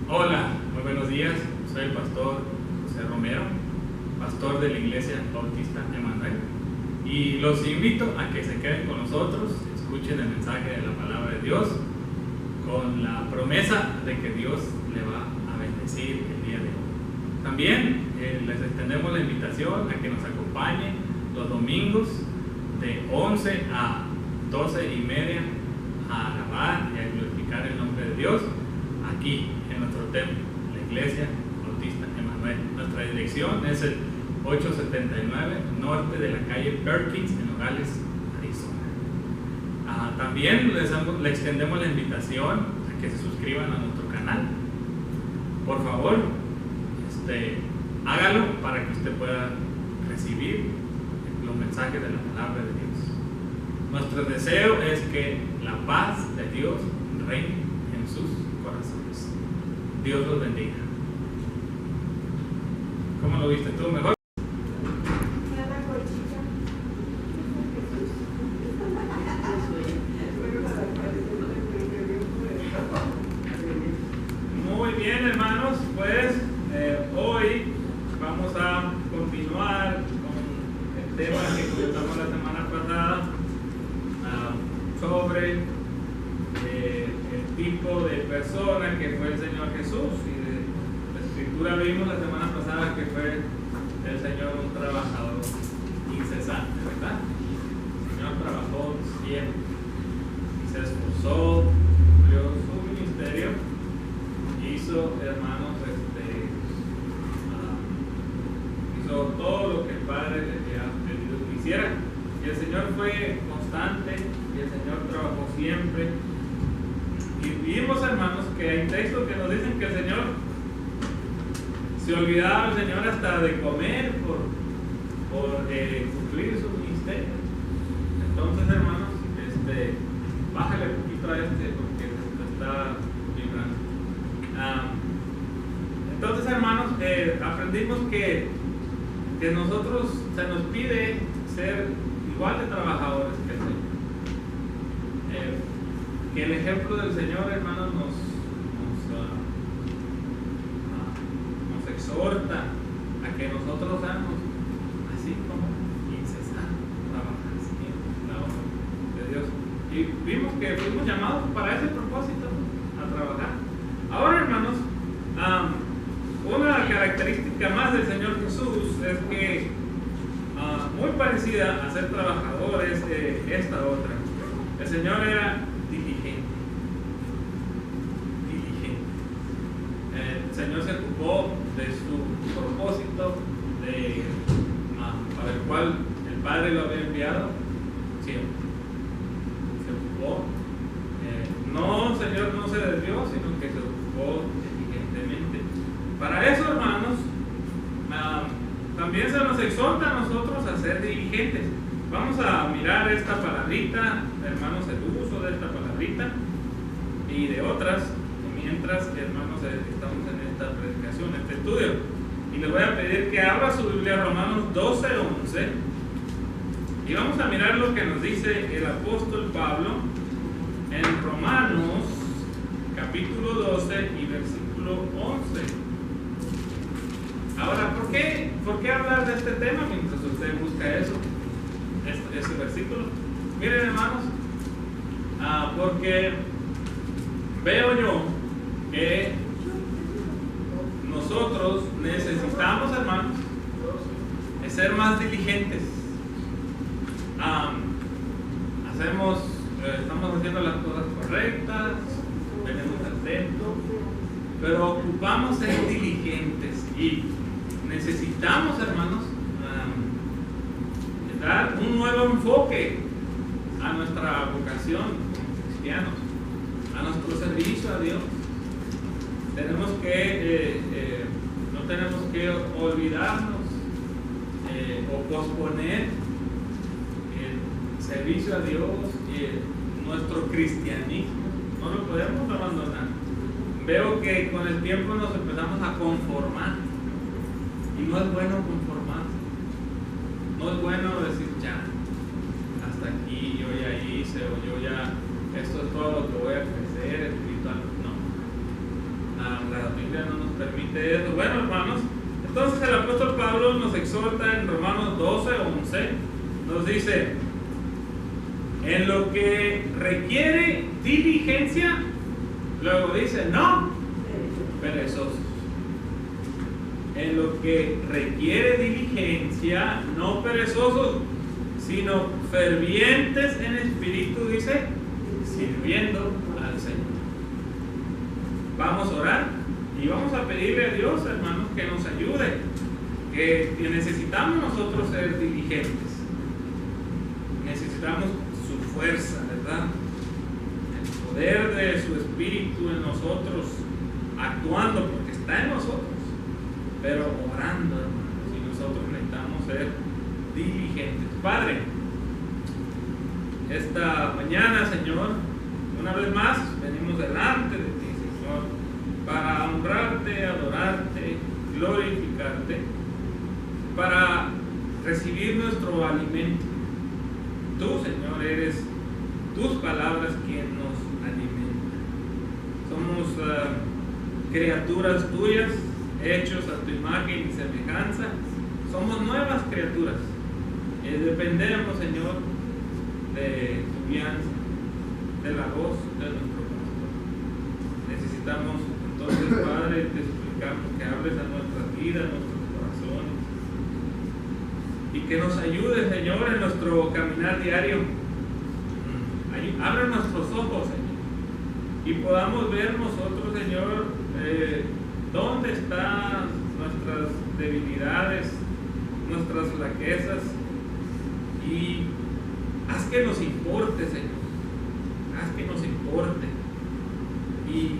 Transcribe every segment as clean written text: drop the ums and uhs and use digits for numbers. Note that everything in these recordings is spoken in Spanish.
Hola, muy buenos días. Soy el pastor José Romero, pastor de la Iglesia Bautista Emanuel. Y los invito a que se queden con nosotros, escuchen el mensaje de la palabra de Dios, con la promesa de que Dios le va a bendecir el día de hoy. También les extendemos la invitación a que nos acompañen los domingos de 11 a 12:30 a alabar y a glorificar el nombre de Dios aquí en nuestro templo, la Iglesia Bautista Emanuel. Nuestra dirección es el 879 norte de la calle Perkins en Nogales, Arizona. También le extendemos la invitación a que se suscriban a nuestro canal. Por favor, hágalo para que usted pueda recibir los mensajes de la palabra de Dios. Nuestro deseo es que la paz de Dios reine en sus corazones. Dios los bendiga. ¿Cómo lo viste tú? ¿Mejor? Muy bien, hermanos, pues hoy vamos a continuar con el tema que comenzamos la semana pasada sobre el tipo de persona que fue el Señor Jesús. Y de la escritura vimos la semana pasada que fue el Señor un trabajador incesante, ¿verdad? El Señor trabajó siempre y se esforzó, cumplió su ministerio, hizo, hermanos, hizo todo lo que el Padre le había pedido que hiciera. Y el Señor fue constante y el Señor trabajó siempre. Y vimos, hermanos, que hay textos que nos dicen que el Señor se olvidaba, el Señor, hasta de comer por cumplir su ministerio. Entonces, hermanos, bájale un poquito a porque está vibrando. Entonces, hermanos, aprendimos que nosotros se nos pide ser igual de trabajadores que el Señor. Que el ejemplo del Señor, hermanos, nos exhorta a que nosotros seamos así como incesantes, trabajar en la obra de Dios. Y vimos que fuimos llamados para ese propósito, a trabajar. Ahora, hermanos, una característica más del Señor Jesús es que muy parecida a ser trabajadores, esta otra. El Señor era diligente. El Señor se ocupó de su propósito para el cual el Padre lo había enviado siempre. Se ocupó. No, el Señor no se desvió, sino que se ocupó diligentemente. Para eso, hermanos, también se nos exhorta a nosotros a ser diligentes. Vamos a mirar esta palabrita, hermanos, el uso de esta palabrita y de otras, mientras, hermanos, estamos en esta predicación, este estudio. Y les voy a pedir que abra su Biblia, Romanos 12:11, y vamos a mirar lo que nos dice el apóstol Pablo en Romanos capítulo 12 y versículo 11. Ahora, ¿por qué hablar de este tema mientras usted busca ese versículo? Miren, hermanos, porque veo yo que nosotros necesitamos, hermanos, ser más diligentes. Estamos haciendo las cosas correctas, tenemos atentos, pero ocupamos ser diligentes y necesitamos, hermanos, dar un nuevo enfoque a nuestra vocación como cristianos, a nuestro servicio a Dios. Tenemos que no tenemos que olvidarnos o posponer el servicio a Dios y nuestro cristianismo. No lo podemos abandonar. Veo que con el tiempo nos empezamos a conformar y no es bueno conformarse. No es bueno decir ya, hasta aquí, yo ya hice, o yo ya, esto es todo lo que voy a crecer espiritual. No. La precisamente eso. Bueno, hermanos, entonces el apóstol Pablo nos exhorta en Romanos 12:11, nos dice: en lo que requiere diligencia, luego dice, no perezosos. En lo que requiere diligencia, no perezosos, sino fervientes en espíritu, dice, sirviendo al Señor. Vamos a orar y vamos a pedirle a Dios, hermanos, que nos ayude, que necesitamos nosotros ser diligentes. Necesitamos su fuerza, ¿verdad? El poder de su espíritu en nosotros, actuando, porque está en nosotros, pero orando, hermanos, y nosotros necesitamos ser diligentes. Padre, esta mañana, Señor, una vez más venimos delante de ti, Señor, para honrarte, adorarte, glorificarte, para recibir nuestro alimento. Tú, Señor, eres tus palabras quien nos alimentan. Somos criaturas tuyas, hechos a tu imagen y semejanza. Somos nuevas criaturas. Dependemos, Señor, de tu guianza, de la voz de nuestro pastor. Necesitamos entonces, Padre, te suplicamos que hables a nuestras vidas, a nuestros corazones, y que nos ayudes, Señor, en nuestro caminar diario. Abre nuestros ojos, Señor, y podamos ver nosotros, Señor, dónde están nuestras debilidades, nuestras flaquezas, y haz que nos importe, Señor, haz que nos importe, y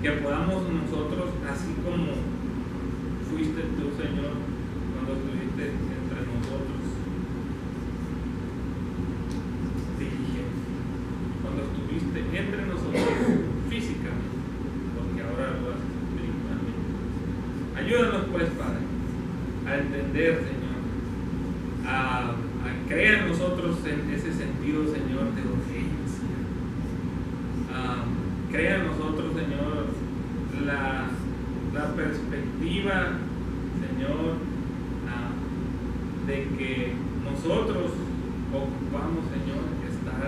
que podamos nosotros, así como fuiste tú, Señor, cuando estuviste entre nosotros, diligente, cuando estuviste entre nosotros físicamente, porque ahora lo haces espiritualmente. Ayúdanos pues, Padre, a entender, Señor, a creer en nosotros en ese sentido, Señor, de urgencia. Crea en nosotros, Señor, la perspectiva, Señor, de que nosotros ocupamos, Señor, estar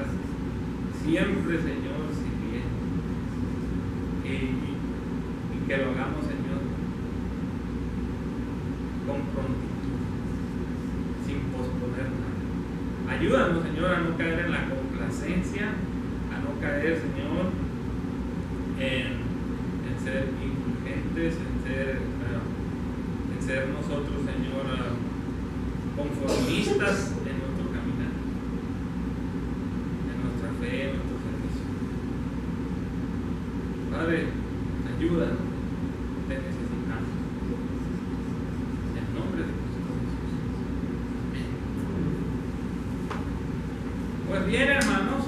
siempre, Señor, sirviendo, y que lo hagamos, Señor, con prontitud, sin posponer nada. Ayúdanos, Señor, a no caer en la complacencia, a no caer, Señor, en ser indulgentes, en ser nosotros, Señor, conformistas en nuestro caminar, en nuestra fe, en nuestro servicio. Padre, ayúdanos, te necesitamos. En el nombre de Cristo Jesús. Pues bien, hermanos,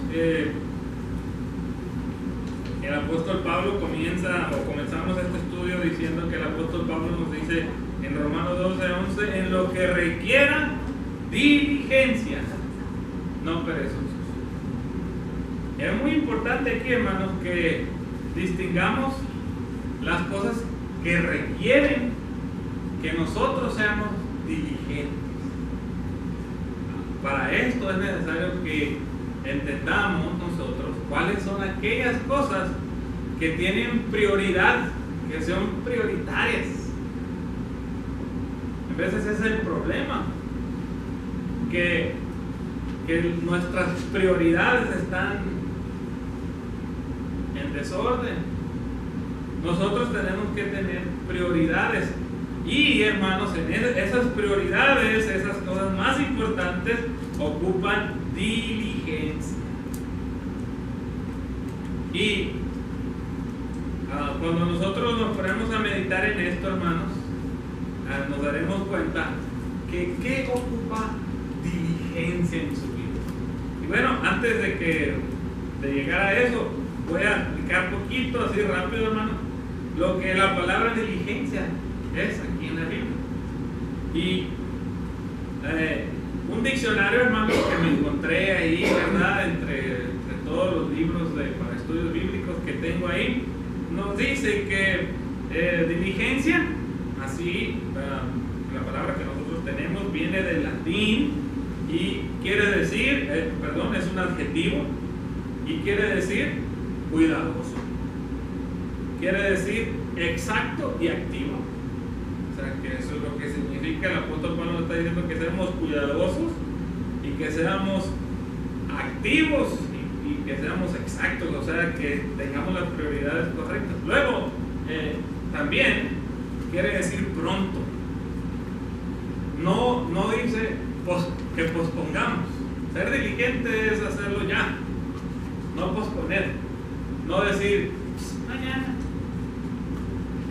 el apóstol Pablo comenzamos este estudio diciendo que el apóstol Pablo nos dice en Romanos 12:11, en lo que requiera diligencia, no perezosos. Es muy importante aquí, hermanos, que distingamos las cosas que requieren que nosotros seamos diligentes. Para esto es necesario que entendamos nosotros cuáles son aquellas cosas que tienen prioridad, que son prioritarias. A veces ese es el problema, que nuestras prioridades están en desorden. Nosotros tenemos que tener prioridades, y hermanos, en esas prioridades, esas cosas más importantes ocupan diligencia. Y cuando nosotros nos ponemos a meditar en esto, hermanos, nos daremos cuenta que ¿qué ocupa diligencia en su vida? Y bueno, antes de llegar a eso, voy a explicar poquito, así rápido, hermano, lo que la palabra diligencia es aquí en la Biblia. Y un diccionario, hermano, que me encontré ahí, ¿verdad?, entre todos los libros para estudios bíblicos que tengo ahí, nos dice que Diligencia, así la palabra que nosotros tenemos viene del latín y quiere decir, es un adjetivo y quiere decir cuidadoso. Quiere decir exacto y activo. O sea, que eso es lo que significa. El apóstol Pablo nos está diciendo que seamos cuidadosos y que seamos activos y que seamos exactos, o sea, que tengamos las prioridades correctas. Luego, también quiere decir pronto. No dice que pospongamos. Ser diligente es hacerlo ya, no posponer. No decir, mañana.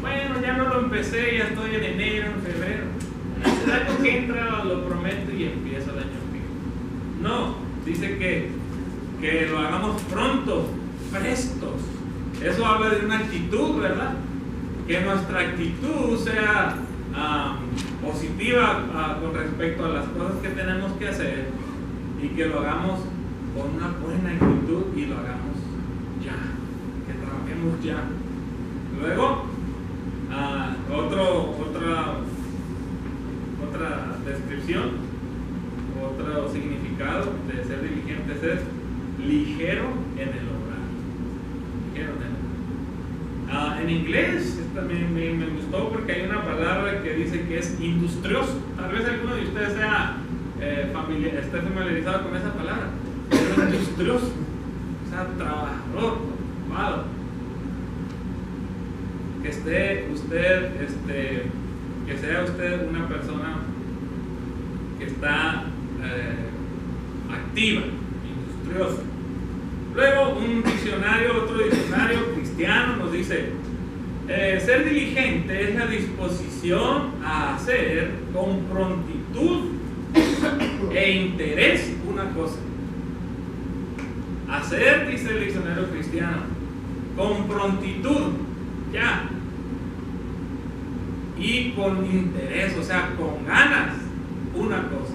Bueno, ya no lo empecé, ya estoy en enero, en febrero. El año que entra lo prometo y empiezo el año que viene. No, dice que lo hagamos pronto, prestos. Eso habla de una actitud, ¿verdad? Que nuestra actitud sea positiva con respecto a las cosas que tenemos que hacer y que lo hagamos con una buena actitud y lo hagamos ya, que trabajemos ya. Luego, otra descripción, otro significado de ser diligentes es ligero en el obrar. Ligero en el obrar. En inglés también me gustó porque hay una palabra que dice que es industrioso. Tal vez alguno de ustedes esté familiarizado con esa palabra, pero industrioso, o sea, trabajador, ocupado. Que sea usted una persona que está activa, industriosa. Luego otro diccionario cristiano nos dice, ser diligente es la disposición a hacer con prontitud e interés una cosa. Hacer, dice el diccionario cristiano, con prontitud, ya, y con interés, o sea, con ganas, una cosa.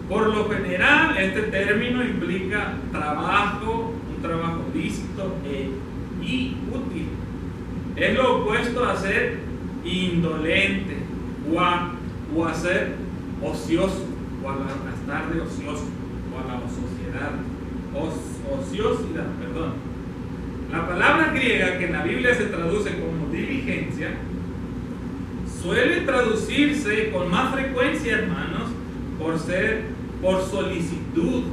Por lo general, este término implica un trabajo lícito y útil. Es lo opuesto a ser indolente o a ser ocioso, o a estar de ocioso, o a la ociosidad, perdón. La palabra griega que en la Biblia se traduce como diligencia suele traducirse con más frecuencia, hermanos, por solicitud.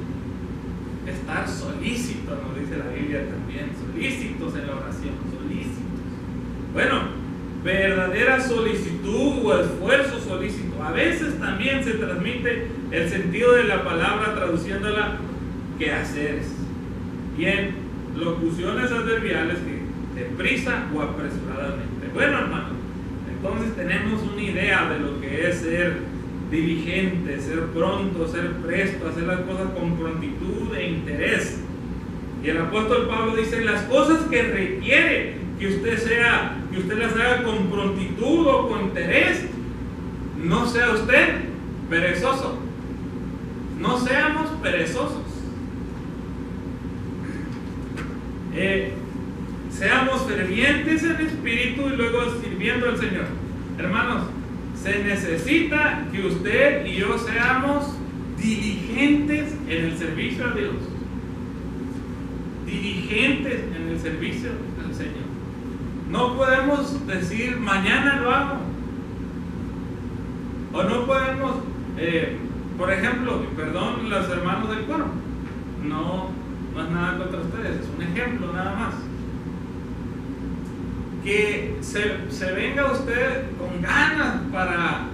Estar solícito, nos dice la Biblia también, solícitos en la oración, solícitos. Bueno, verdadera solicitud o esfuerzo solícito. A veces también se transmite el sentido de la palabra traduciéndola quehaceres. Bien, locuciones adverbiales que deprisa o apresuradamente. Bueno, hermanos, entonces tenemos una idea de lo que es ser diligente, ser pronto, ser presto, hacer las cosas con prontitud e interés. Y el apóstol Pablo dice, las cosas que requiere que usted las haga con prontitud o con interés, no sea usted perezoso. No seamos perezosos. Seamos fervientes en espíritu y luego sirviendo al Señor. Hermanos, se necesita que usted y yo seamos diligentes en el servicio a Dios. Diligentes en el servicio al Señor. No podemos decir mañana lo hago. O no podemos, por ejemplo, perdón los hermanos del coro, no es nada contra ustedes, es un ejemplo nada más. Que se venga usted con ganas para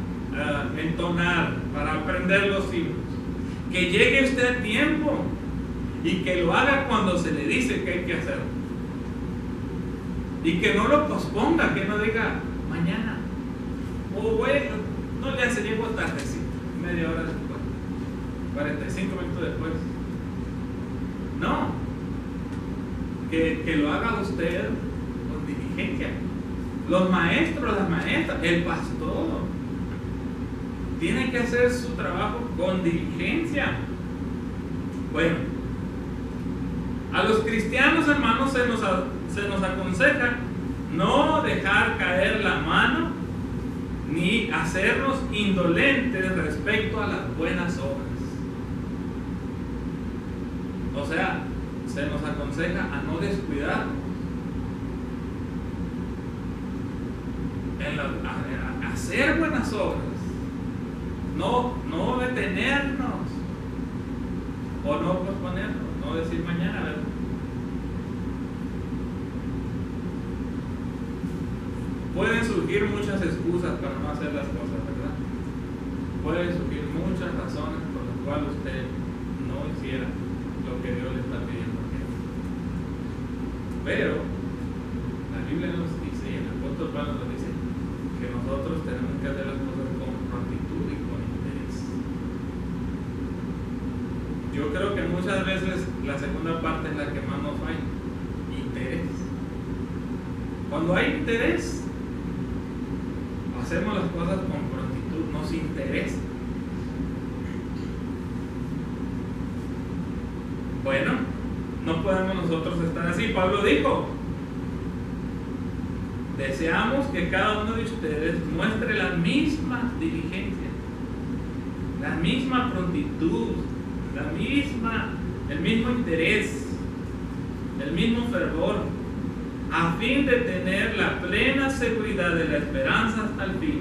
entonar, para aprender los himnos. Que llegue usted a tiempo y que lo haga cuando se le dice que hay que hacerlo. Y que no lo posponga, que no diga mañana. O bueno, no le hace, llego tardecito, media hora después, 45 minutos después. No, que lo haga usted con diligencia. Los maestros, las maestras, el pastor tiene que hacer su trabajo con diligencia. Bueno, a los cristianos, hermanos, se nos aconseja no dejar caer la mano ni hacernos indolentes respecto a las buenas obras. O sea, se nos aconseja a no descuidarnos en hacer buenas obras, no detenernos o no posponernos, no decir mañana, ¿verdad? Pueden surgir muchas excusas para no hacer las cosas, ¿verdad? Pueden surgir muchas razones por las cuales usted no hiciera lo que Dios le está pidiendo que haga. Pero la Biblia nos dice, y el apóstol Pablo nos dice, que nosotros tenemos que hacer las cosas con prontitud y con interés. Yo creo que muchas veces la segunda parte es la que más nos falla: interés. Cuando hay interés, hacemos las cosas con prontitud, nos interesa. Bueno, no podemos nosotros estar así. Pablo dijo: deseamos que cada uno de ustedes muestre la misma diligencia, la misma prontitud, el mismo interés, el mismo fervor, a fin de tener la plena seguridad de la esperanza hasta el fin,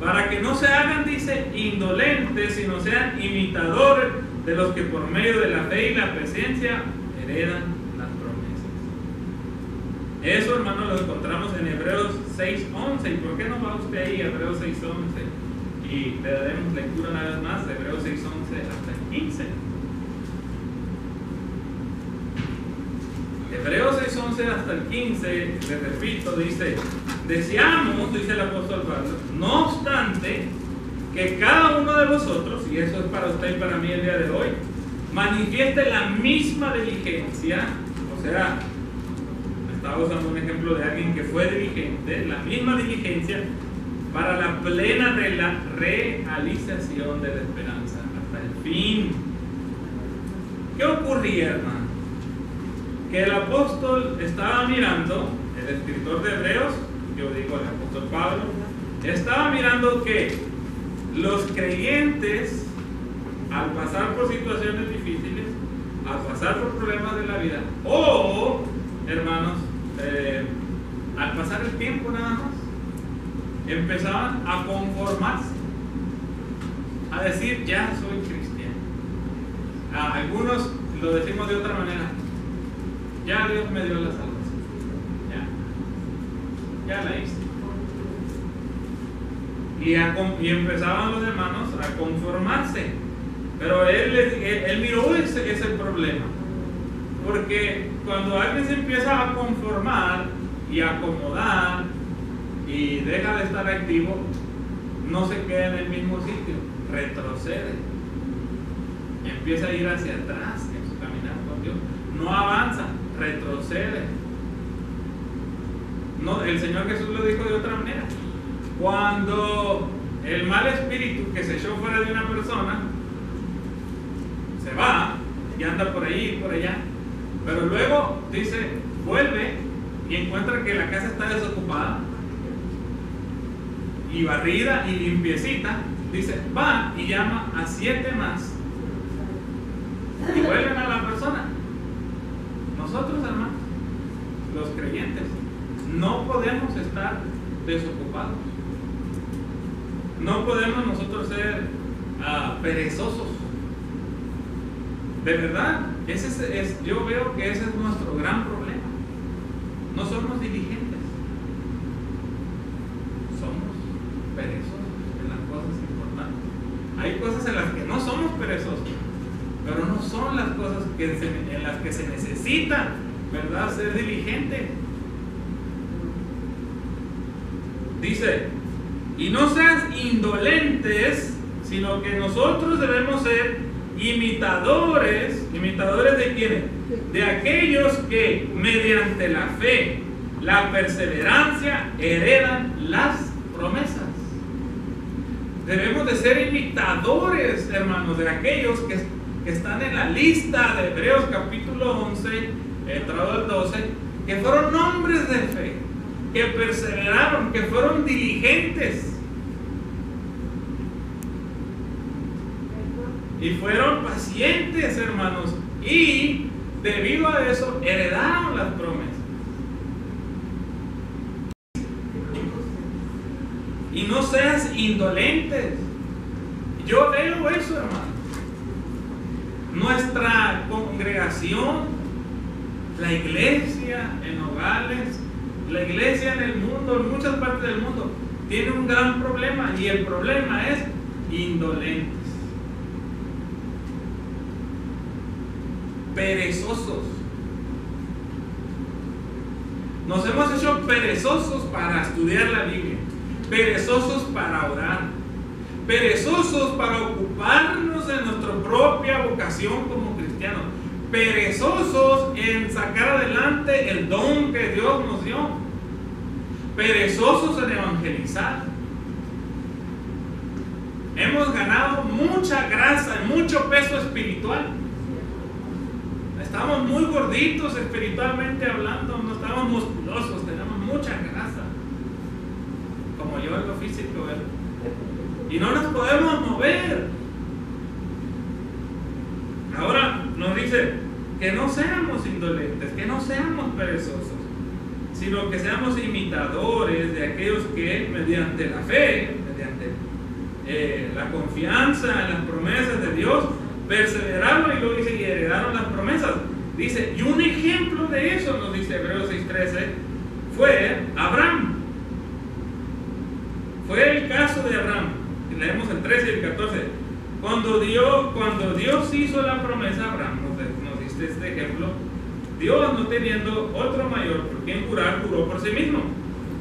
para que no se hagan, dice, indolentes, sino sean imitadores de los que por medio de la fe y la paciencia heredan las promesas. Eso, hermano, lo encontramos en Hebreos 6:11. ¿Y por qué no va usted ahí a Hebreos 6:11? Y le daremos lectura una vez más de Hebreos 6:11 hasta el 15. Hebreos 6:11 hasta el 15, les repito, dice: deseamos, dice el apóstol Pablo, no obstante, que cada uno de vosotros, y eso es para usted y para mí el día de hoy, manifieste la misma diligencia. O sea, estaba usando un ejemplo de alguien que fue diligente, la misma diligencia para la plena realización de la esperanza hasta el fin. ¿Qué ocurría, hermano? Que el apóstol estaba mirando, el escritor de Hebreos, yo digo el apóstol Pablo, estaba mirando que los creyentes, al pasar por situaciones difíciles, al pasar por problemas de la vida, o, hermanos, al pasar el tiempo nada más, empezaban a conformarse, a decir: ya soy cristiano. A algunos lo decimos de otra manera: ya Dios me dio la salvación, ya la hice. Y empezaban los hermanos a conformarse. Pero él miró ese problema, porque cuando alguien se empieza a conformar y a acomodar y deja de estar activo, no se queda en el mismo sitio, retrocede, empieza a ir hacia atrás en su caminar con Dios, no avanza, retrocede. No, el Señor Jesús lo dijo de otra manera: cuando el mal espíritu que se echó fuera de una persona se va y anda por ahí y por allá, pero luego dice, vuelve y encuentra que la casa está desocupada y barrida y limpiecita, dice, va y llama a 7 más y vuelven a la persona. Nosotros, hermanos, los creyentes, no podemos estar desocupados, no podemos nosotros ser perezosos. De verdad, yo veo que ese es nuestro gran problema. No somos diligentes, somos perezosos en las cosas importantes. Hay cosas en las que no somos perezosos, pero no son las cosas en las que se necesita, ¿verdad?, ser diligente. Dice: y no seas indolentes, sino que nosotros debemos ser imitadores. ¿Imitadores de quiénes? De aquellos que mediante la fe, la perseverancia, heredan las promesas. Debemos de ser imitadores, hermanos, de aquellos que están en la lista de Hebreos capítulo 11, entrado al 12, que fueron hombres de fe, que perseveraron, que fueron diligentes y fueron pacientes, hermanos, y debido a eso heredaron las promesas. Y no seas indolentes. Yo veo eso, hermano. Nuestra congregación, la iglesia en Nogales, la iglesia en el mundo, en muchas partes del mundo, tiene un gran problema, y el problema es indolentes, perezosos. Nos hemos hecho perezosos para estudiar la Biblia, perezosos para orar, perezosos para ocuparnos de nuestra propia vocación como cristianos, perezosos en sacar adelante el don que Dios nos dio, perezosos en evangelizar. Hemos ganado mucha grasa y mucho peso espiritual. Estamos muy gorditos espiritualmente hablando, no estamos musculosos, tenemos mucha grasa, como yo en lo físico, ¿verdad? Y no nos podemos mover. Ahora nos dice que no seamos indolentes, que no seamos perezosos, sino que seamos imitadores de aquellos que mediante la fe, mediante la confianza en las promesas de Dios, perseveraron, y lo dice, y heredaron las promesas. Dice, y un ejemplo de eso, nos dice Hebreos 6:13, fue Abraham. Fue el caso de Abraham. Leemos el 13 y el 14. Cuando Dios hizo la promesa a Abraham, nos dice este ejemplo, Dios, no teniendo otro mayor por quien jurar, juró por sí mismo,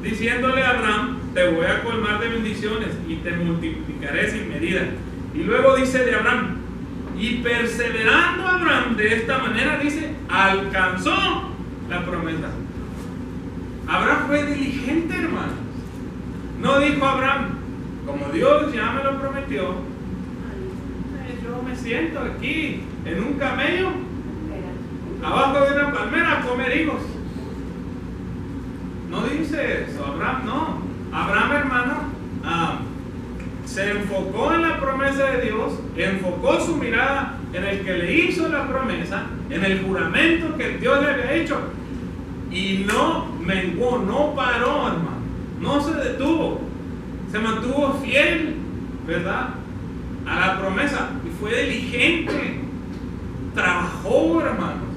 diciéndole a Abraham: te voy a colmar de bendiciones y te multiplicaré sin medida. Y luego dice de Abraham: y perseverando Abraham de esta manera, dice, alcanzó la promesa. Abraham fue diligente, hermanos. No dijo Abraham: como Dios ya me lo prometió, yo me siento aquí en un camello, abajo de una palmera, a comer higos. No dice eso, Abraham no. Abraham, hermano, se enfocó en la promesa de Dios, enfocó su mirada en el que le hizo la promesa, en el juramento que Dios le había hecho, y no menguó, no paró, hermano, no se detuvo, se mantuvo fiel, ¿verdad?, a la promesa, y fue diligente, trabajó, hermanos,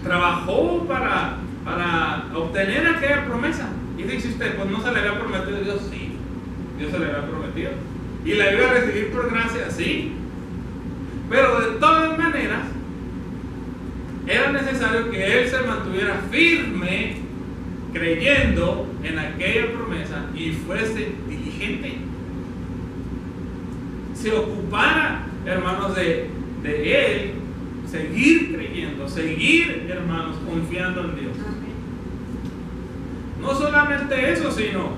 trabajó para obtener aquella promesa. Y dice usted: pues no se le había prometido a Dios. Sí, Dios se le había prometido, y la iba a recibir por gracia, sí, pero de todas maneras era necesario que él se mantuviera firme, creyendo en aquella promesa, y fuese diligente, se ocupara, hermanos, de él, seguir creyendo, seguir, hermanos, confiando en Dios. No solamente eso, sino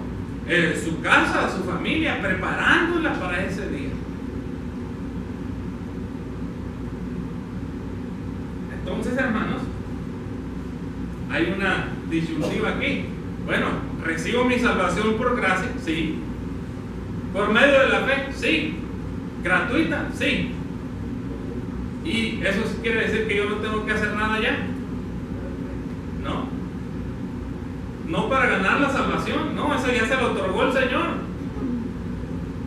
su casa, su familia, preparándola para ese día. Entonces, hermanos, hay una disyuntiva aquí. Bueno, ¿recibo mi salvación por gracia? Sí. ¿Por medio de la fe? Sí. ¿Gratuita? Sí. ¿Y eso quiere decir que yo no tengo que hacer nada ya? No. No para ganar la salvación, no, eso ya se lo otorgó el Señor.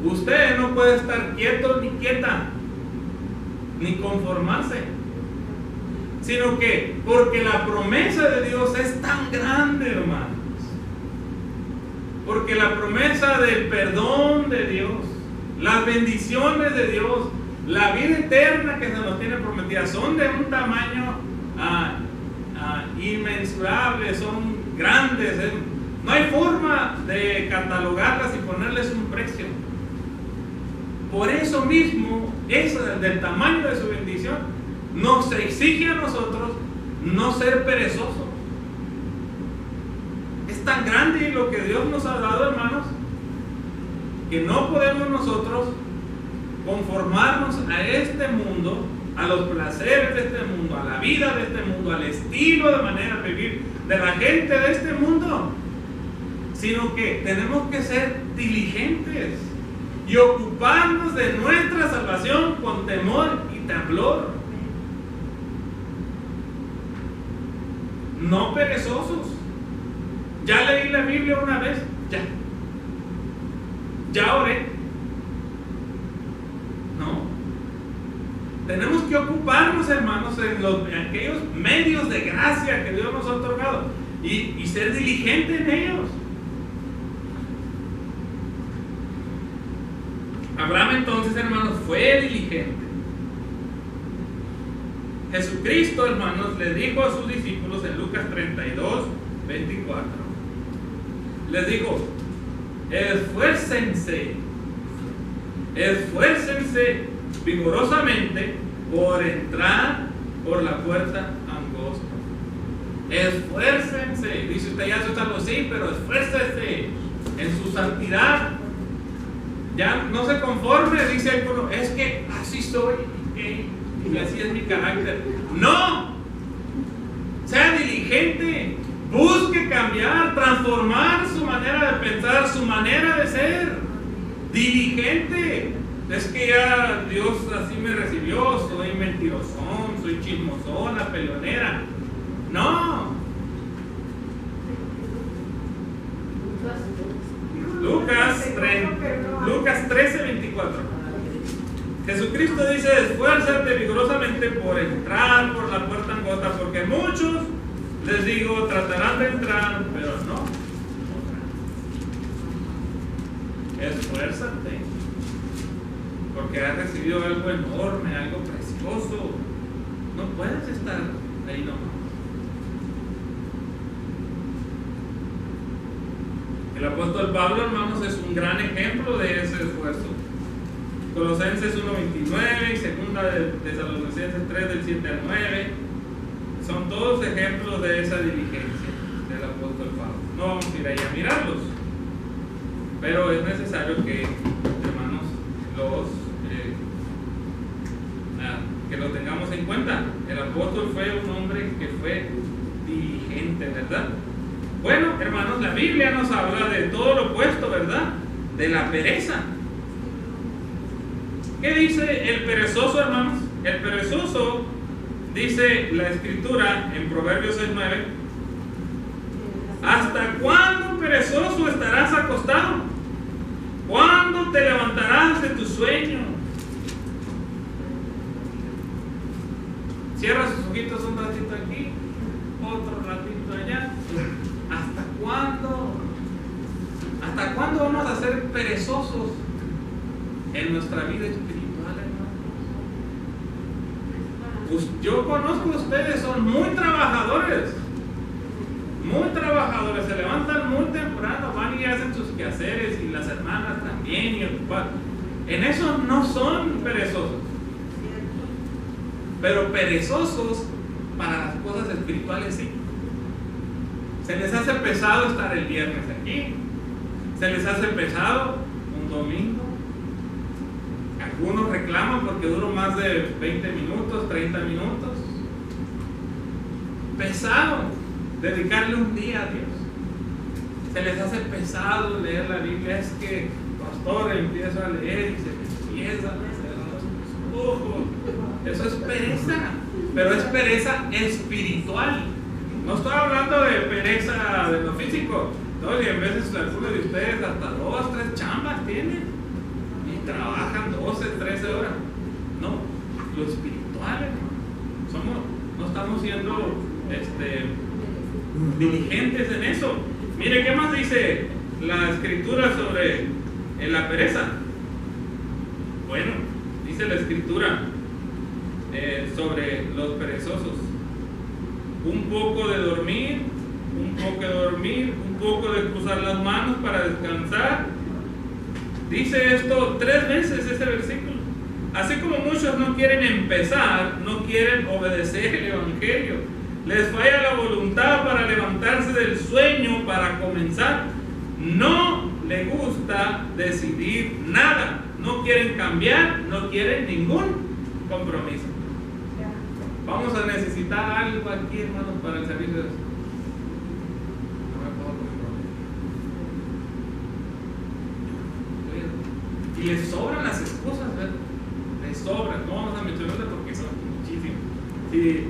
Usted no puede estar quieto ni quieta, ni conformarse, sino que porque la promesa de Dios es tan grande, hermanos, porque la promesa del perdón de Dios, las bendiciones de Dios, la vida eterna que se nos tiene prometida, son de un tamaño inmensurable, son grandes, no hay forma de catalogarlas y ponerles un precio. Por eso mismo, eso del tamaño de su bendición, nos exige a nosotros no ser perezosos. Es tan grande lo que Dios nos ha dado, hermanos, que no podemos nosotros conformarnos a este mundo a los placeres de este mundo, a la vida de este mundo, al estilo de manera de vivir de la gente de este mundo, sino que tenemos que ser diligentes y ocuparnos de nuestra salvación con temor y temblor, no perezosos. Ya leí la Biblia una vez, ya oré. No, tenemos que ocuparnos, hermanos, en aquellos medios de gracia que Dios nos ha otorgado y ser diligente en ellos. Abraham entonces, hermanos, fue diligente. Jesucristo, hermanos, le dijo a sus discípulos en Lucas 32, 24, les dijo: esfuércense vigorosamente por entrar por la puerta angosta. Esfuércense. Dice usted, ya se algo así, pero esfuércese en su santidad. Ya no se conforme, dice alguno, es que así soy y así es mi carácter. No, sea diligente, busque cambiar, transformar su manera de pensar, su manera de ser. Diligente. Es que ya Dios así me recibió, soy mentirosón, soy chismosona, peleonera. No. Lucas 13, 24. Jesucristo dice: esfuérzate vigorosamente por entrar por la puerta angosta, porque muchos, les digo, tratarán de entrar, pero no. Esfuérzate, porque has recibido algo enorme, algo precioso. No puedes estar ahí nomás. El apóstol Pablo, hermanos, es un gran ejemplo de ese esfuerzo. Colosenses 1:29 y segunda de Tesalonicenses 3 del 7 al 9 son todos ejemplos de esa diligencia del apóstol Pablo. No vamos a ir ahí a mirarlos, pero es necesario que, hermanos, que lo tengamos en cuenta. El apóstol fue un hombre que fue diligente, ¿verdad? Bueno, hermanos, la Biblia nos habla de todo lo opuesto, ¿verdad? De la pereza. ¿Qué dice el perezoso, hermanos? El perezoso, dice la Escritura en Proverbios 6:9: ¿hasta cuándo, perezoso, estarás acostado? ¿Cuándo te levantarás de tu sueño? Cierra sus ojitos un ratito aquí, otro ratito allá. ¿Hasta cuándo? ¿Hasta cuándo vamos a ser perezosos en nuestra vida espiritual, hermanos? Pues yo conozco a ustedes, son muy trabajadores, se levantan muy temprano, van y hacen sus quehaceres, y las hermanas también, y el papá. En eso no son perezosos, pero perezosos para las cosas espirituales sí. Se les hace pesado estar el viernes aquí, se les hace pesado un domingo. Algunos reclaman porque duro más de 20 minutos, 30 minutos. Pesado dedicarle un día a Dios. Se les hace pesado leer la Biblia. Es que, pastor, empiezo a leer y se me empieza a hacer los ojos. Eso es pereza, pero es pereza espiritual. No estoy hablando de pereza de lo físico. No, y en veces algunos de ustedes hasta 2, 3 chambas tienen y trabajan 12, 13 horas. No, lo espiritual, hermano. No estamos siendo diligentes en eso. Mire, ¿qué más dice la Escritura sobre la pereza? Bueno, dice la Escritura sobre los perezosos: un poco de dormir, un poco de cruzar las manos para descansar. Dice esto 3 veces ese versículo. Así como muchos no quieren empezar, no quieren obedecer el Evangelio, les falla la voluntad para levantarse del sueño, para comenzar. No les gusta decidir nada, no quieren cambiar, no quieren ningún compromiso. Vamos a necesitar algo aquí, hermanos, para el servicio de Dios. No me puedo poner problema. Y les sobran las excusas, ¿verdad? Les sobran, no vamos a mencionarlas porque son muchísimas. Si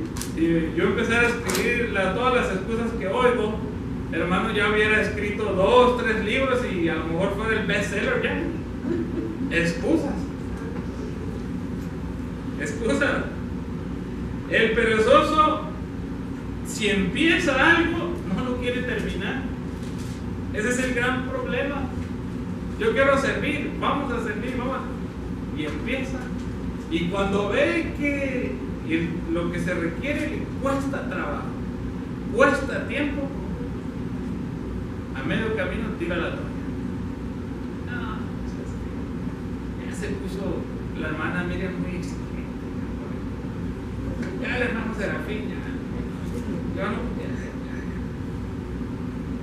yo empezara a escribir todas las excusas que oigo, hermano, ya hubiera escrito 2, 3 libros y a lo mejor fuera el bestseller ya. Excusas. Excusas. El perezoso, si empieza algo, no lo quiere terminar. Ese es el gran problema. Yo quiero servir, vamos a servir, vamos. Y empieza. Y cuando ve que lo que se requiere le cuesta trabajo, cuesta tiempo, a medio camino tira la toalla. No, ya se puso la hermana Miriam muy exigente. Ya el hermano Serafín, ya no.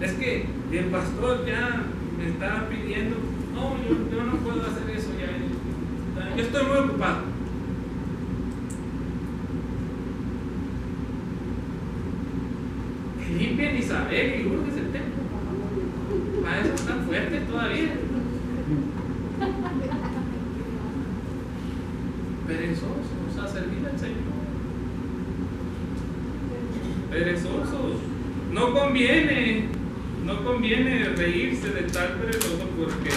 Es que el pastor ya me estaba pidiendo, no, yo no puedo hacer eso ya. Yo estoy muy ocupado. Limpien Isabel y Lourdes el templo. Para eso están fuertes todavía. Perezosos a servir al Señor. Perezosos. No conviene reírse de tal perezoso, porque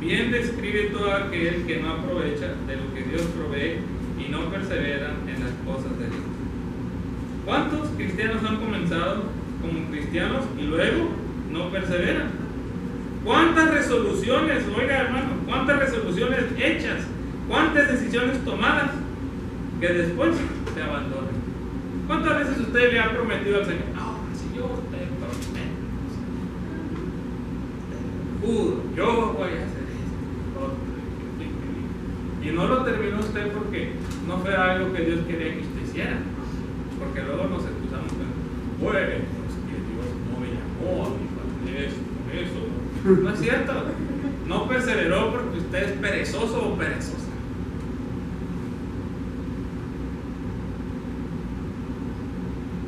bien describe todo aquel que no aprovecha de lo que Dios provee y no persevera en las cosas de Dios. ¿Cuántos cristianos han comenzado como cristianos y luego no perseveran? ¿Cuántas resoluciones, oiga hermano, cuántas resoluciones hechas, cuántas decisiones tomadas que después se abandonan? ¿Cuántas veces usted le ha prometido al Señor? No, si yo te prometo, yo voy a hacer esto, y no lo terminó usted porque no fue algo que Dios quería que usted hiciera, porque luego nos excusamos, bueno, es que Dios no me llamó a mí para eso. No es cierto. No perseveró porque usted es perezoso o perezosa.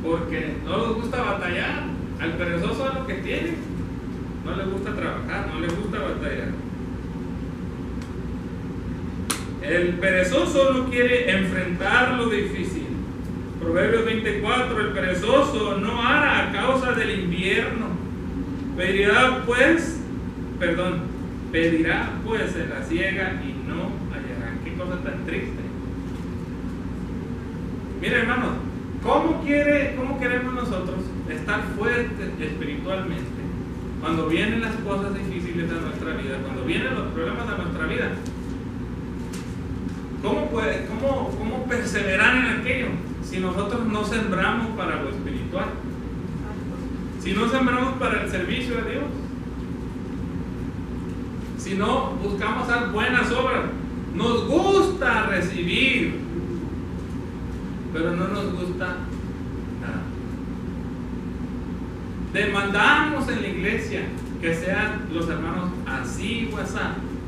Porque no les gusta batallar. Al perezoso es lo que tiene. No le gusta trabajar, no le gusta batallar. El perezoso no quiere enfrentar lo difícil. Proverbios 24, el perezoso no hará a causa del invierno. Pedirá pues en la siega y no hallará. Qué cosa tan triste. Mira, hermanos, ¿cómo queremos nosotros estar fuertes espiritualmente cuando vienen las cosas difíciles a nuestra vida, cuando vienen los problemas a nuestra vida? ¿Cómo perseverar en aquello si nosotros no sembramos para lo espiritual? Si no sembramos para el servicio a Dios, si no buscamos hacer buenas obras. Nos gusta recibir, pero no nos gusta nada. Demandamos en la iglesia que sean los hermanos así o así,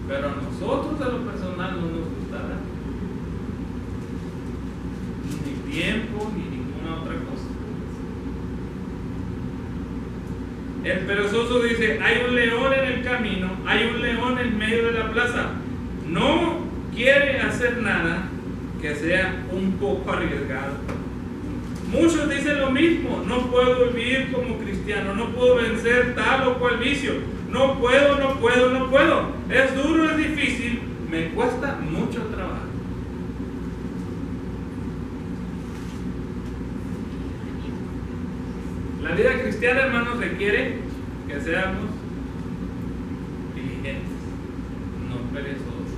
pero a nosotros a lo personal no nos gusta nada. Ni tiempo ni ninguna otra cosa. El perezoso dice: hay un león en el camino, hay un león en medio de la plaza. No quiere hacer nada que sea un poco arriesgado. Muchos dicen lo mismo: no puedo vivir como cristiano, no puedo vencer tal o cual vicio, no puedo. Es duro, es difícil, me cuesta mucho trabajo. La vida cristiana, hermanos, requiere que seamos diligentes, no perezosos.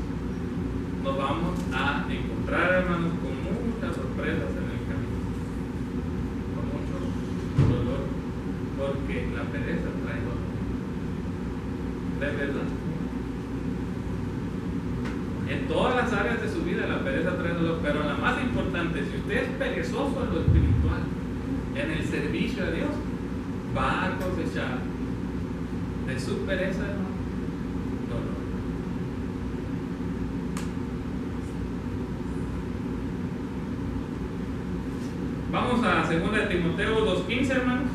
Nos vamos a encontrar, hermanos, con muchas sorpresas en el camino, con mucho dolor, porque la pereza trae dolor. ¿De verdad? En todas las áreas de su vida la pereza trae dolor, pero la más importante, si usted es perezoso en lo espiritual, en el servicio a Dios, va a cosechar de su pereza, hermano, dolor. a 2 de Timoteo 2:15, hermanos.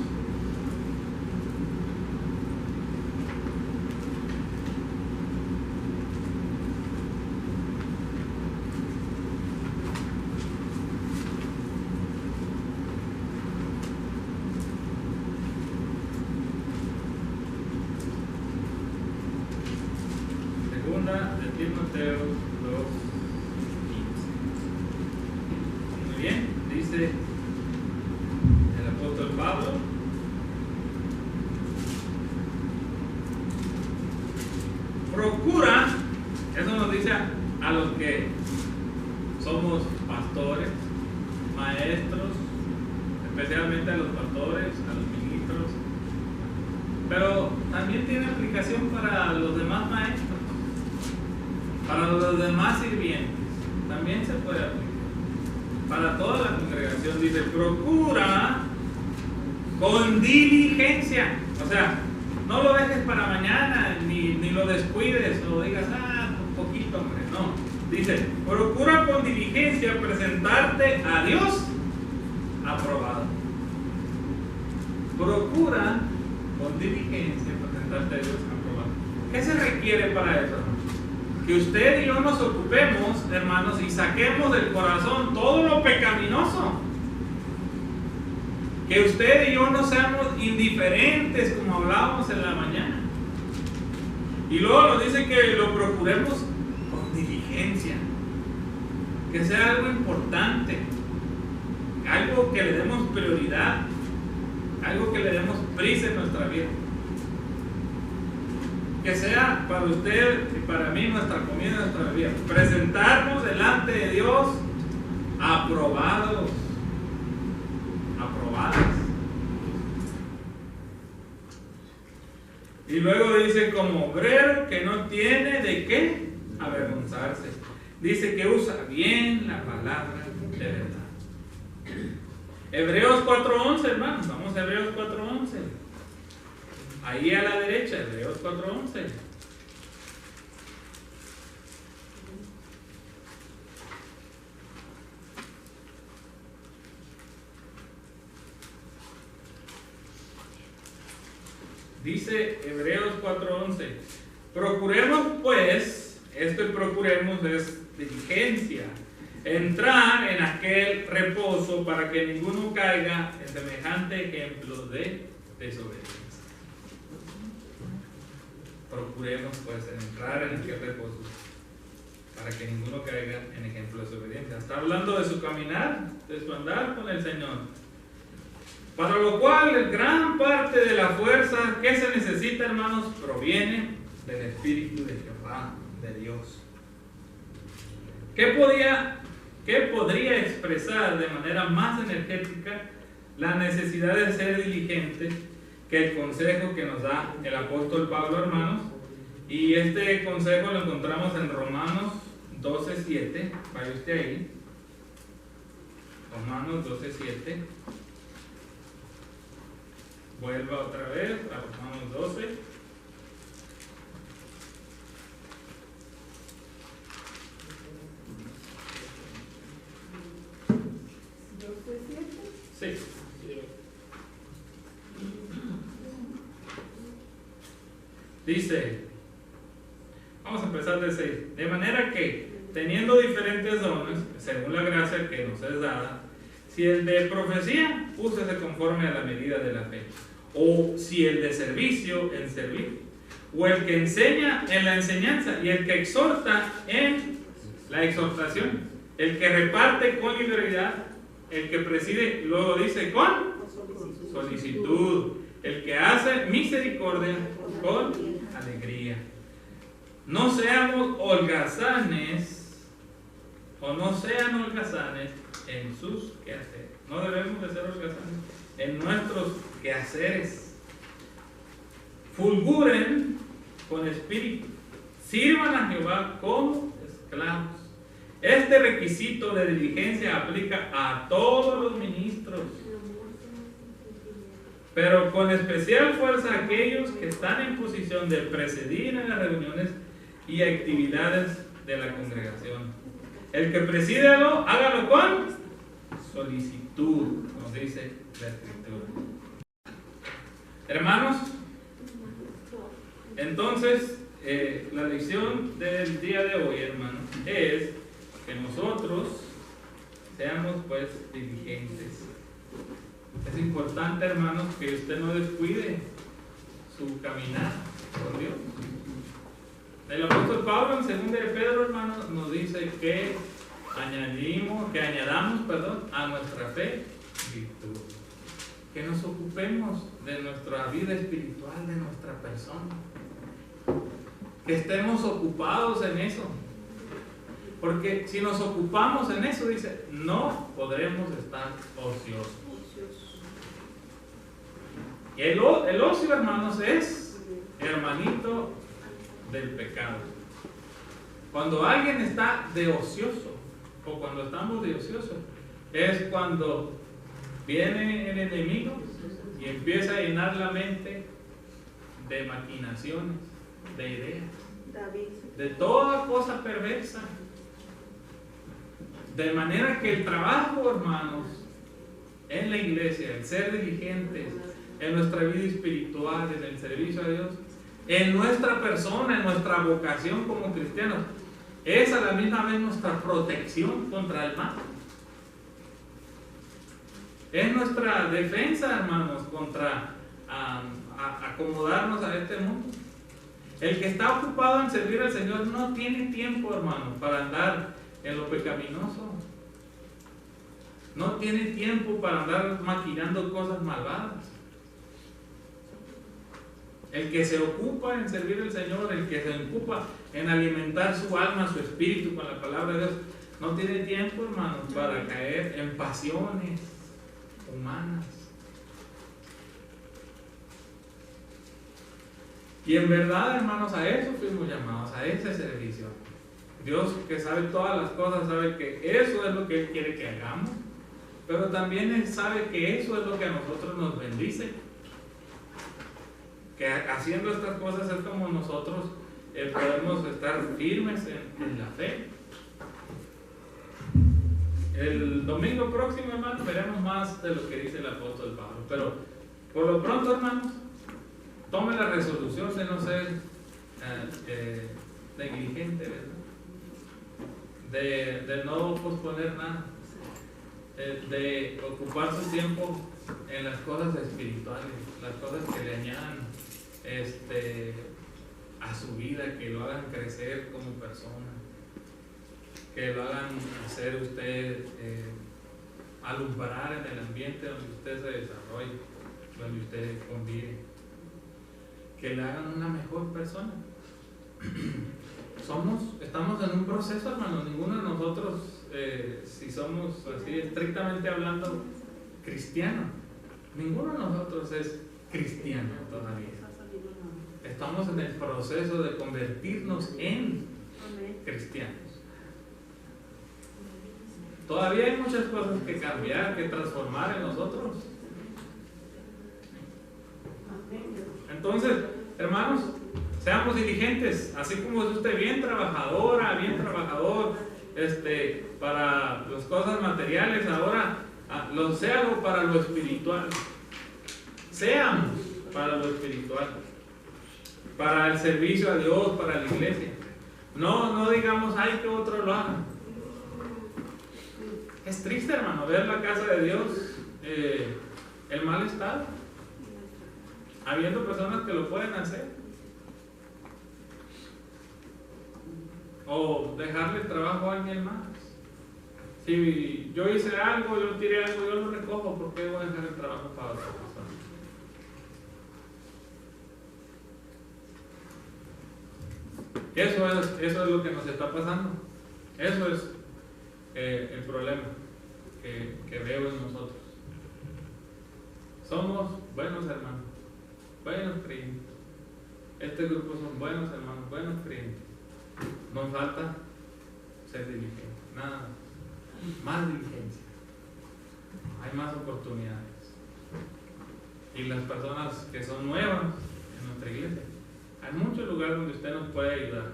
Segunda de Timoteo 2:15. Muy bien, dice el apóstol Pablo: procura, eso nos dice a los que somos pastores, maestros, especialmente a los pastores, a los ministros, pero también tiene aplicación para los demás maestros, para los demás sirvientes, también se puede aplicar. Para toda la congregación dice: procura con diligencia. O sea, no lo dejes para mañana, ni lo descuides o digas, un poquito, hombre. No, dice: procura con diligencia presentarte a Dios aprobado. Procura con diligencia presentarte a Dios aprobado. ¿Qué se requiere para eso? Que usted y yo nos ocupemos, hermanos, y saquemos del corazón todo lo pecaminoso. Que usted y yo no seamos indiferentes, como hablábamos en la mañana. Y luego nos dice que lo procuremos con diligencia, que sea algo importante, algo que le demos prioridad, algo que le demos prisa en nuestra vida. Que sea para usted y para mí nuestra comida, nuestra vida. Presentarnos delante de Dios aprobados. Aprobadas. Y luego dice: como obrero que no tiene de qué avergonzarse. Dice que usa bien la palabra de verdad. Hebreos 4:11, hermanos. Vamos a Hebreos 4:11. Ahí a la derecha, Hebreos 4:11. Dice Hebreos 4:11: procuremos pues, esto de procuremos es diligencia, entrar en aquel reposo para que ninguno caiga en semejante ejemplo de desobediencia. Procuremos pues entrar en aquel reposo para que ninguno caiga en ejemplo de desobediencia. Está hablando de su caminar, de su andar con el Señor. Para lo cual gran parte de la fuerza que se necesita, hermanos, proviene del Espíritu de Jehová, de Dios. ¿Qué podría expresar de manera más energética la necesidad de ser diligente que el consejo que nos da el apóstol Pablo, hermanos? Y este consejo lo encontramos en Romanos 12:7. Vaya usted ahí. Romanos 12:7. Vuelva otra vez a Romanos 12. Sí. Dice, vamos a empezar de 6. De manera que, teniendo diferentes dones, según la gracia que nos es dada, si el de profecía, úsese conforme a la medida de la fe. O si el de servicio, en servir. O el que enseña, en la enseñanza. Y el que exhorta, en la exhortación. El que reparte, con liberalidad. El que preside, luego dice, con solicitud. El que hace misericordia, con alegría. No seamos holgazanes, o no sean holgazanes en sus quehaceres. No debemos de ser holgazanes en nuestros quehaceres. Fulguren con espíritu. Sirvan a Jehová como esclavos. Este requisito de diligencia aplica a todos los ministros, pero con especial fuerza a aquellos que están en posición de presidir en las reuniones y actividades de la congregación. El que presídalo, hágalo con solicitud, con nos dice la Escritura. Hermanos, entonces la lección del día de hoy, hermanos, es que nosotros seamos pues diligentes. Es importante, hermanos, que usted no descuide su caminar con Dios. El apóstol Pablo en 2 de Pedro, hermanos, nos dice que añadamos a nuestra fe virtud. Que nos ocupemos de nuestra vida espiritual, de nuestra persona. Que estemos ocupados en eso. Porque si nos ocupamos en eso, dice, no podremos estar ociosos. Y el ocio, hermanos, es hermanito del pecado. Cuando alguien está de ocioso, o cuando estamos de ocioso, es cuando viene el enemigo y empieza a llenar la mente de maquinaciones, de ideas, de toda cosa perversa. De manera que el trabajo, hermanos, en la iglesia, el ser diligentes en nuestra vida espiritual, en el servicio a Dios, en nuestra persona, en nuestra vocación como cristianos, es a la misma vez nuestra protección contra el mal. Es nuestra defensa, hermanos, contra acomodarnos a este mundo. El que está ocupado en servir al Señor no tiene tiempo, hermanos, para andar en lo pecaminoso. No tiene tiempo para andar maquinando cosas malvadas. El que se ocupa en servir al Señor, el que se ocupa en alimentar su alma, su espíritu con la palabra de Dios, no tiene tiempo, hermanos, para caer en pasiones humanas. Y en verdad, hermanos, a eso fuimos llamados, a ese servicio. Dios, que sabe todas las cosas, sabe que eso es lo que Él quiere que hagamos, pero también Él sabe que eso es lo que a nosotros nos bendice. Que haciendo estas cosas es como nosotros podemos estar firmes en la fe. El domingo próximo, hermanos, veremos más de lo que dice el apóstol Pablo, pero por lo pronto, hermanos, tome la resolución de no ser negligente, ¿verdad? De no posponer nada, de ocupar su tiempo en las cosas espirituales, las cosas que le añadan a su vida, que lo hagan crecer como persona, que lo hagan hacer usted alumbrar en el ambiente donde usted se desarrolla, donde usted convive, que le hagan una mejor persona. Estamos en un proceso, hermano. Ninguno de nosotros, si somos así estrictamente hablando cristiano, ninguno de nosotros es cristiano todavía. Estamos en el proceso de convertirnos en cristianos. Todavía hay muchas cosas que cambiar, que transformar en nosotros. Entonces, hermanos, seamos diligentes, así como es usted bien trabajadora, bien trabajador, para las cosas materiales, ahora séalo para lo espiritual. Seamos para lo espiritual, para el servicio a Dios, para la iglesia. No digamos, ay, que otro lo haga. Es triste, hermano, ver la casa de Dios el mal estado, habiendo personas que lo pueden hacer, o dejarle el trabajo a alguien más. Si yo hice algo, yo tiré algo, yo lo recojo, ¿por qué voy a dejar el trabajo para otra persona? Eso es lo que nos está pasando. Eso es el problema que veo en nosotros. Somos buenos hermanos, buenos creyentes. Este grupo son buenos hermanos, buenos creyentes. Nos falta ser diligentes, nada más diligencia. Hay más oportunidades. Y las personas que son nuevas en nuestra iglesia, hay muchos lugares donde usted nos puede ayudar,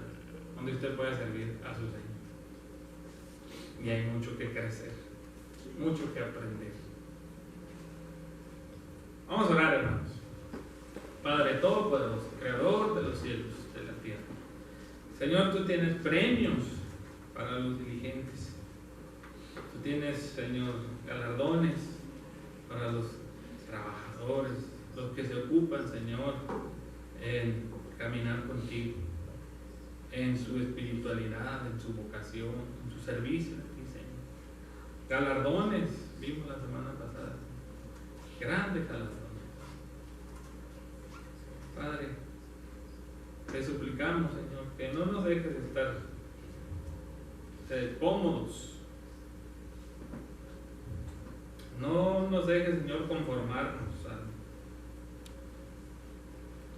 donde usted puede servir a su Señor. Y hay mucho que crecer, mucho que aprender. Vamos a orar, hermanos. Padre Todopoderoso, Creador de los cielos, de la tierra. Señor, tú tienes premios para los diligentes. Tú tienes, Señor, galardones para los trabajadores, los que se ocupan, Señor, en caminar contigo, en su espiritualidad, en su vocación, en su servicio a ti, Señor. Galardones, vimos la semana pasada, grandes galardones. Padre, te suplicamos, Señor, que no nos dejes de estar cómodos. No nos dejes, Señor, conformarnos a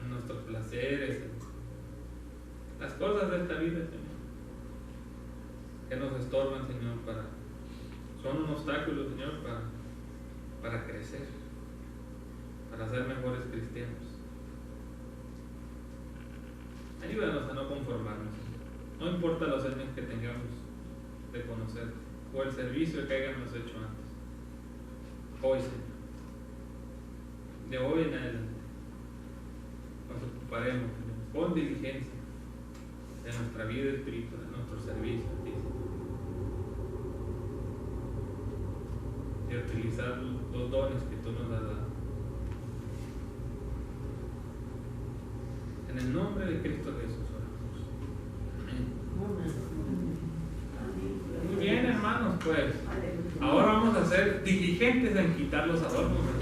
nuestros placeres, las cosas de esta vida, Señor, que nos estorban, Señor, son un obstáculo, Señor, para crecer, para ser mejores cristianos. Ayúdanos a no conformarnos, Señor. No importa los años que tengamos de conocerte o el servicio que hayamos hecho antes. Hoy, Señor, de hoy en adelante, nos ocuparemos, Señor, con diligencia de nuestra vida espiritual, de nuestro servicio a ti, Señor, de utilizar los dones que tú nos has dado. En el nombre de Cristo Jesús oramos. Muy bien, hermanos, pues ahora vamos a ser diligentes en quitar los adornos.